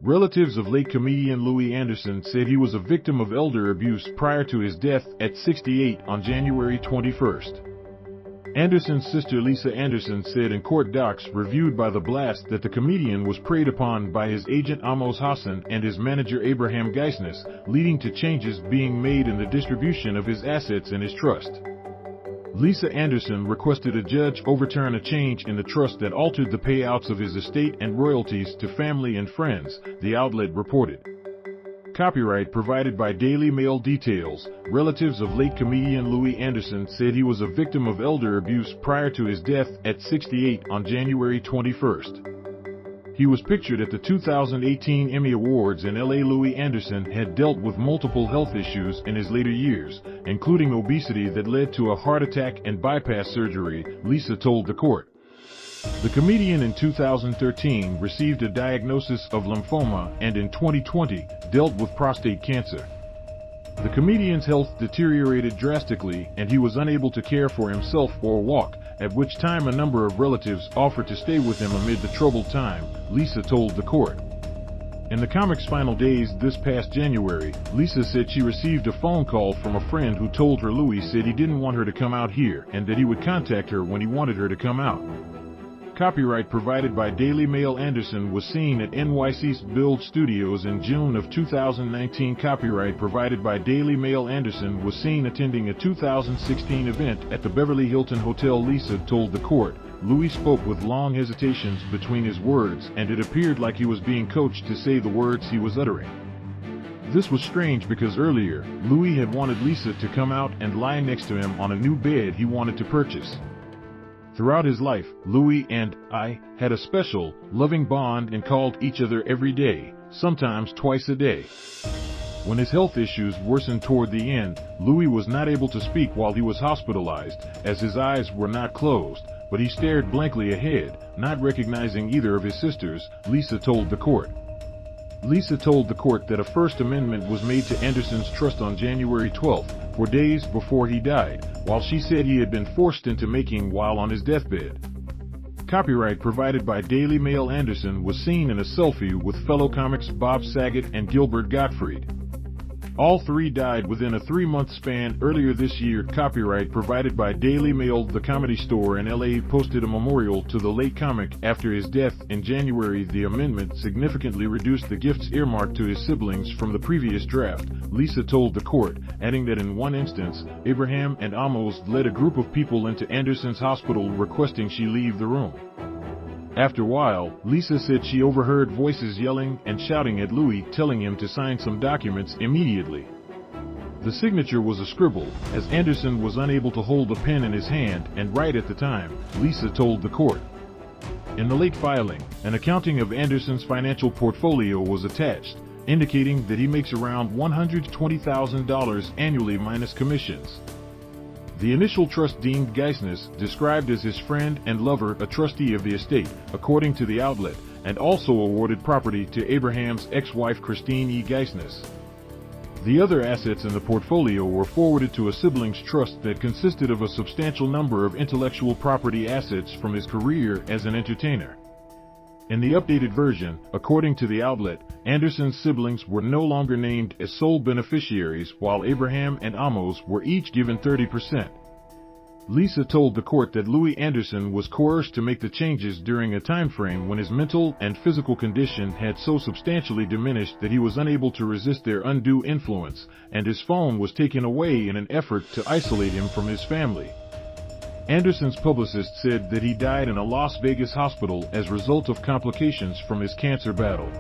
Relatives of late comedian Louie Anderson said he was a victim of elder abuse prior to his death at 68 on January 21st. Anderson's sister Lisa Anderson said in court docs reviewed by The Blast that the comedian was preyed upon by his agent Ahmos Hassan and his manager Abraham Geisness, leading to changes being made in the distribution of his assets in his trust. Lisa Anderson requested a judge overturn a change in the trust that altered the payouts of his estate and royalties to family and friends, the outlet reported. Copyright provided by Daily Mail details. Relatives of late comedian Louie Anderson said he was a victim of elder abuse prior to his death at 68 on January 21st. He was pictured at the 2018 Emmy Awards in LA. Louie Anderson had dealt with multiple health issues in his later years, including obesity that led to a heart attack and bypass surgery, Lisa told the court. The comedian in 2013 received a diagnosis of lymphoma and in 2020 dealt with prostate cancer. The comedian's health deteriorated drastically and he was unable to care for himself or walk, at which time a number of relatives offered to stay with him amid the troubled time, Lisa told the court. In the comic's final days this past January, Lisa said she received a phone call from a friend who told her Louie said he didn't want her to come out here and that he would contact her when he wanted her to come out. Copyright provided by Daily Mail. Anderson was seen at NYC's Build Studios in June of 2019. Copyright provided by Daily Mail. Anderson was seen attending a 2016 event at the Beverly Hilton Hotel Lisa told the court. Louie spoke with long hesitations between his words and it appeared like he was being coached to say the words he was uttering. This was strange because earlier, Louie had wanted Lisa to come out and lie next to him on a new bed he wanted to purchase. Throughout his life, Louie and I had a special, loving bond and called each other every day, sometimes twice a day. When his health issues worsened toward the end, Louie was not able to speak while he was hospitalized, as his eyes were not closed, but he stared blankly ahead, not recognizing either of his sisters, Lisa told the court. Lisa told the court that a First Amendment was made to Anderson's trust on January 12, 4 days before he died, while she said he had been forced into making while on his deathbed. Copyright provided by Daily Mail. Anderson was seen in a selfie with fellow comics Bob Saget and Gilbert Gottfried. All three died within a 3-month span earlier this year. Copyright provided by Daily Mail. The Comedy Store in LA posted a memorial to the late comic after his death in January. The amendment significantly reduced the gifts earmarked to his siblings from the previous draft, Lisa told the court, adding that in one instance, Abraham and Ahmos led a group of people into Anderson's hospital requesting she leave the room. After a while, Lisa said she overheard voices yelling and shouting at Louie, telling him to sign some documents immediately. The signature was a scribble, as Anderson was unable to hold a pen in his hand and write at the time, Lisa told the court. In the late filing, an accounting of Anderson's financial portfolio was attached, indicating that he makes around $120,000 annually minus commissions. The initial trust deemed Geisness, described as his friend and lover, a trustee of the estate, according to the outlet, and also awarded property to Abraham's ex-wife Christine E. Geisness. The other assets in the portfolio were forwarded to a siblings trust that consisted of a substantial number of intellectual property assets from his career as an entertainer. In the updated version, according to the outlet, Anderson's siblings were no longer named as sole beneficiaries while Abraham and Ahmos were each given 30%. Lisa told the court that Louie Anderson was coerced to make the changes during a time frame when his mental and physical condition had so substantially diminished that he was unable to resist their undue influence, and his phone was taken away in an effort to isolate him from his family. Anderson's publicist said that he died in a Las Vegas hospital as a result of complications from his cancer battle.